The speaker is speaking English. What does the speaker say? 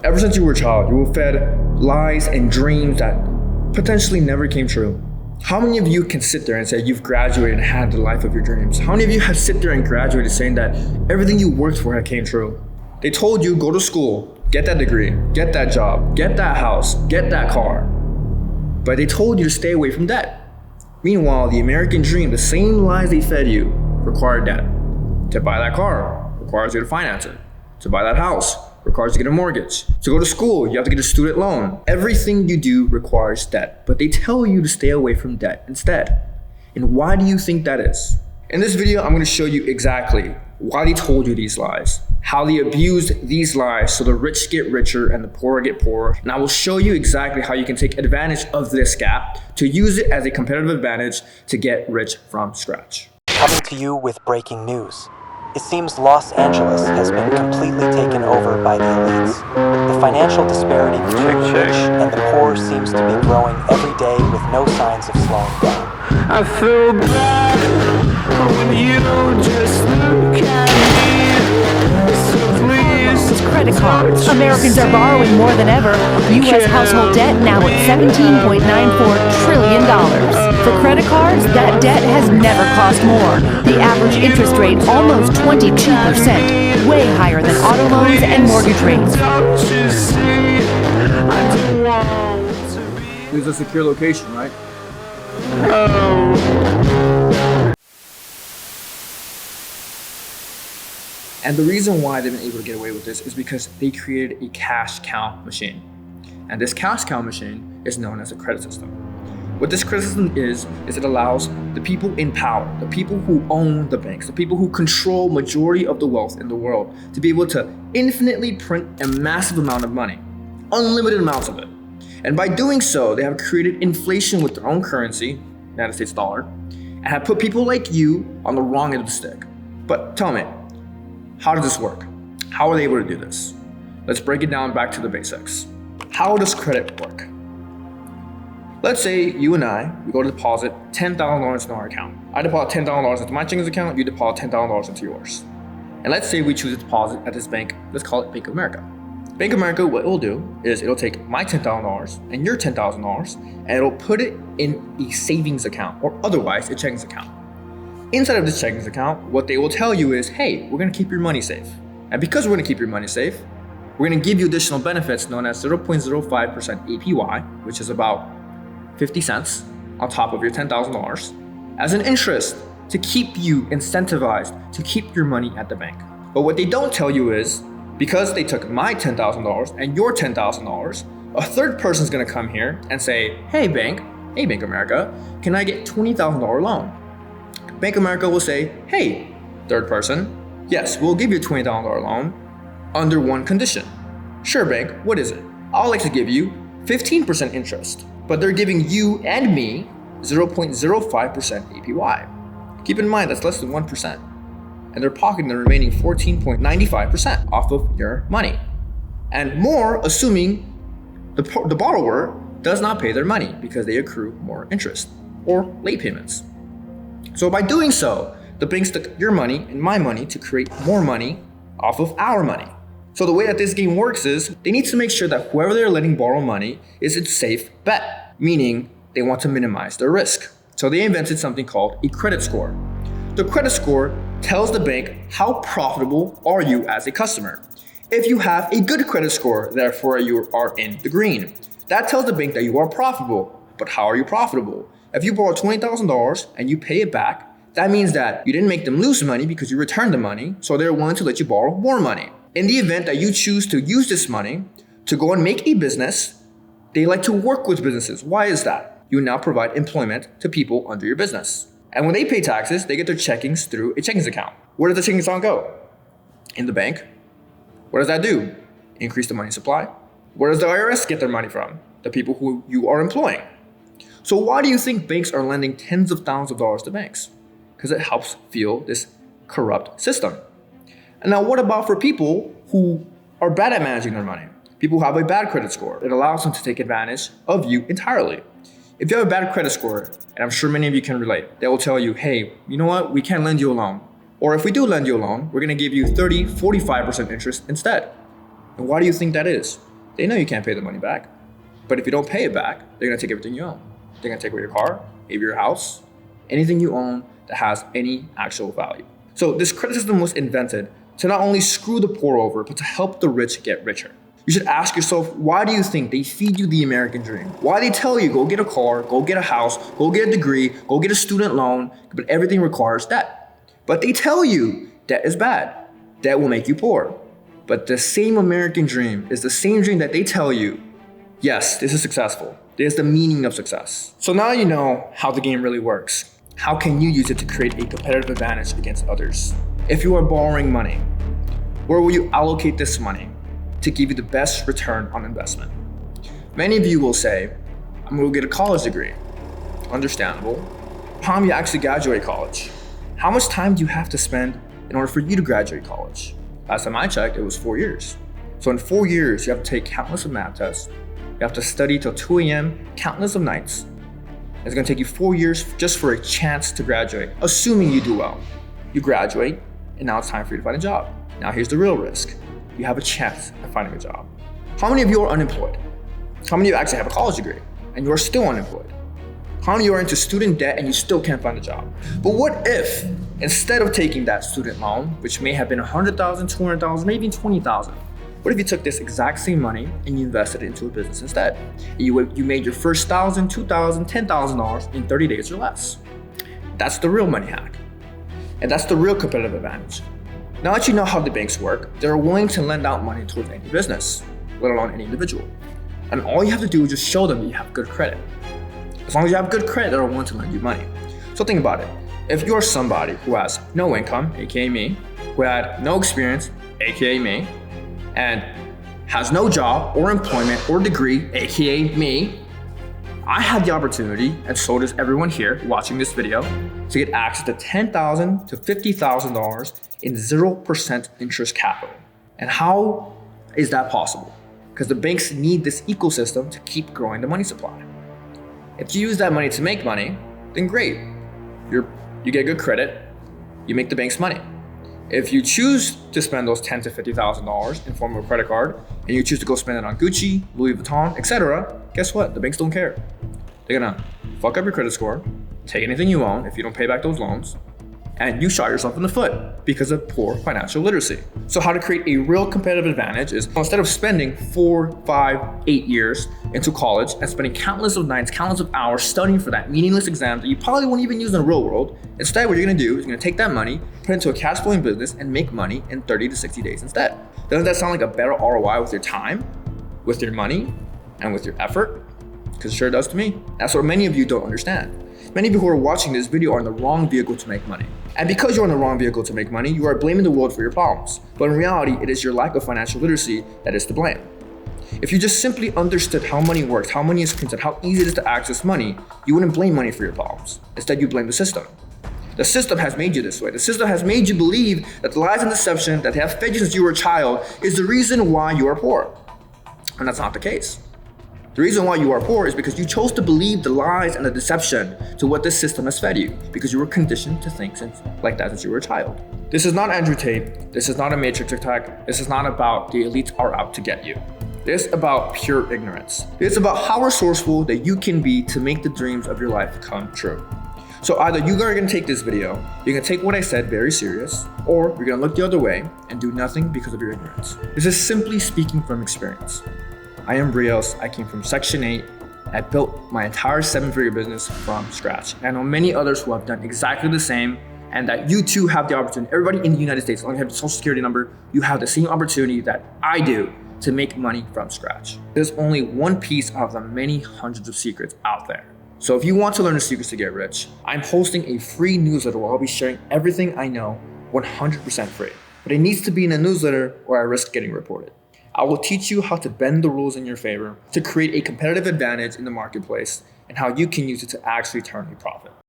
Ever since you were a child, you were fed lies and dreams that potentially never came true. How many of you can sit there and say you've graduated and had the life of your dreams? How many of you have sit there and graduated saying that everything you worked for had came true? They told you, go to school, get that degree, get that job, get that house, get that car. But they told you to stay away from debt. Meanwhile, the American dream, the same lies they fed you, required debt. To buy that car requires you to finance it. To buy that house requires you to get a mortgage. To go to school, you have to get a student loan. Everything you do requires debt, but they tell you to stay away from debt instead. And why do you think that is? In this video, I'm going to show you exactly why they told you these lies, how they abused these lies so the rich get richer and the poor get poorer. And I will show you exactly how you can take advantage of this gap to use it as a competitive advantage to get rich from scratch. Coming to you with breaking news. It seems Los Angeles has been completely taken over by the elites. The financial disparity between the rich and the poor seems to be growing every day with no signs of slowing down. I feel bad when you just look at me. So please, credit cards. Americans are borrowing more than ever. U.S. household debt now at $17.94 trillion. For credit cards, that debt has never cost more. The average interest rate almost 22%, way higher than auto loans and mortgage rates. There's a secure location, right? And the reason why they've been able to get away with this is because they created a cash cow machine. And this cash cow machine is known as a credit system. What this credit system is it allows the people in power, the people who own the banks, the people who control majority of the wealth in the world, to be able to infinitely print a massive amount of money, unlimited amounts of it. And by doing so, they have created inflation with their own currency, United States dollar, and have put people like you on the wrong end of the stick. But tell me, how does this work? How are they able to do this? Let's break it down back to the basics. How does credit work? Let's say you and I, we go to deposit $10,000 into our account. I deposit $10,000 into my checking account, you deposit $10,000 into yours. And let's say we choose to deposit at this bank, let's call it Bank of America. Bank of America, what it will do is it'll take my $10,000 and your $10,000 and it'll put it in a savings account or otherwise a checking account. Inside of this checking account, what they will tell you is, hey, we're gonna keep your money safe. And because we're gonna keep your money safe, we're gonna give you additional benefits known as 0.05% APY, which is about 50 cents on top of your $10,000 as an interest to keep you incentivized to keep your money at the bank. But what they don't tell you is, because they took my $10,000 and your $10,000, a third person's gonna come here and say, hey Bank of America, can I get $20,000 loan? Bank of America will say, hey, third person, yes, we'll give you a $20,000 loan under one condition. Sure, bank, what is it? I'd like to give you 15% interest, but they're giving you and me 0.05% APY. Keep in mind, that's less than 1%. And they're pocketing the remaining 14.95% off of your money. And more, assuming the borrower does not pay their money because they accrue more interest or late payments. So by doing so, the banks took your money and my money to create more money off of our money. So the way that this game works is they need to make sure that whoever they're letting borrow money is a safe bet, meaning they want to minimize their risk. So they invented something called a credit score. The credit score tells the bank how profitable are you as a customer. If you have a good credit score, therefore you are in the green. That tells the bank that you are profitable. But how are you profitable? If you borrow $20,000 and you pay it back, that means that you didn't make them lose money because you returned the money, so they're willing to let you borrow more money. In the event that you choose to use this money to go and make a business, they like to work with businesses. Why is that? You now provide employment to people under your business. And when they pay taxes, they get their checkings through a checkings account. Where does the checkings account go? In the bank. What does that do? Increase the money supply. Where does the IRS get their money from? The people who you are employing. So why do you think banks are lending tens of thousands of dollars to banks? Because it helps fuel this corrupt system. And now what about for people who are bad at managing their money? People who have a bad credit score. It allows them to take advantage of you entirely. If you have a bad credit score, and I'm sure many of you can relate, they will tell you, hey, you know what? We can't lend you a loan. Or if we do lend you a loan, we're gonna give you 30, 45% interest instead. And why do you think that is? They know you can't pay the money back. But if you don't pay it back, they're gonna take everything you own. They're gonna take away your car, maybe your house, anything you own that has any actual value. So this credit system was invented to not only screw the poor over, but to help the rich get richer. You should ask yourself, why do you think they feed you the American dream? Why they tell you, go get a car, go get a house, go get a degree, go get a student loan, but everything requires debt. But they tell you debt is bad. Debt will make you poor. But the same American dream is the same dream that they tell you, yes, this is successful. There's the meaning of success. So now you know how the game really works. How can you use it to create a competitive advantage against others? If you are borrowing money, where will you allocate this money to give you the best return on investment? Many of you will say, I'm gonna get a college degree. Understandable. How do you actually graduate college? How much time do you have to spend in order for you to graduate college? Last time I checked, it was 4 years. So in 4 years, you have to take countless of math tests. You have to study till 2 a.m., countless of nights. It's gonna take you 4 years just for a chance to graduate, assuming you do well. You graduate, and now it's time for you to find a job. Now here's the real risk. You have a chance at finding a job. How many of you are unemployed? How many of you actually have a college degree and you are still unemployed? How many of you are into student debt and you still can't find a job? But what if, instead of taking that student loan, which may have been $100,000, $200,000, maybe $20,000, what if you took this exact same money and you invested it into a business instead? You made your first $1,000, $2,000, $10,000 in 30 days or less. That's the real money hack. And that's the real competitive advantage. Now that you know how the banks work, they're willing to lend out money towards any business, let alone any individual. And all you have to do is just show them that you have good credit. As long as you have good credit, they're willing to lend you money. So think about it. If you're somebody who has no income, aka me, who had no experience, aka me, and has no job or employment or degree, aka me, I had the opportunity, and so does everyone here watching this video, to get access to $10,000 to $50,000 in 0% interest capital. And how is that possible? Because the banks need this ecosystem to keep growing the money supply. If you use that money to make money, then great. You get good credit, you make the banks money. If you choose to spend those $10,000 to $50,000 in form of a credit card, and you choose to go spend it on Gucci, Louis Vuitton, etc., guess what? The banks don't care. They're gonna fuck up your credit score, take anything you own if you don't pay back those loans, and you shot yourself in the foot because of poor financial literacy. So how to create a real competitive advantage is, instead of spending 4, 5, 8 years into college and spending countless of nights, countless of hours studying for that meaningless exam that you probably won't even use in the real world, instead what you're gonna do is you're gonna take that money, put it into a cash flowing business, and make money in 30 to 60 days instead. Doesn't that sound like a better ROI with your time, with your money, and with your effort? Because it sure does to me. That's what many of you don't understand. Many of you who are watching this video are in the wrong vehicle to make money. And because you're in the wrong vehicle to make money, you are blaming the world for your problems. But in reality, it is your lack of financial literacy that is to blame. If you just simply understood how money works, how money is printed, how easy it is to access money, you wouldn't blame money for your problems. Instead, you blame the system. The system has made you this way. The system has made you believe that the lies and deception that have fed you since you were a child is the reason why you are poor. And that's not the case. The reason why you are poor is because you chose to believe the lies and the deception to what this system has fed you, because you were conditioned to think like that since you were a child. This is not Andrew Tate. This is not a Matrix attack. This is not about the elites are out to get you. This is about pure ignorance. It's about how resourceful that you can be to make the dreams of your life come true. So either you are going to take this video, you're going to take what I said very serious, or you're going to look the other way and do nothing because of your ignorance. This is simply speaking from experience. I am Rios. I came from Section 8. I built my entire 7-figure business from scratch. And I know many others who have done exactly the same, and that you too have the opportunity. Everybody in the United States, as long as you have a social security number, you have the same opportunity that I do to make money from scratch. There's only one piece out of the many hundreds of secrets out there. So if you want to learn the secrets to get rich, I'm hosting a free newsletter where I'll be sharing everything I know 100% free. But it needs to be in a newsletter or I risk getting reported. I will teach you how to bend the rules in your favor to create a competitive advantage in the marketplace and how you can use it to actually turn a profit.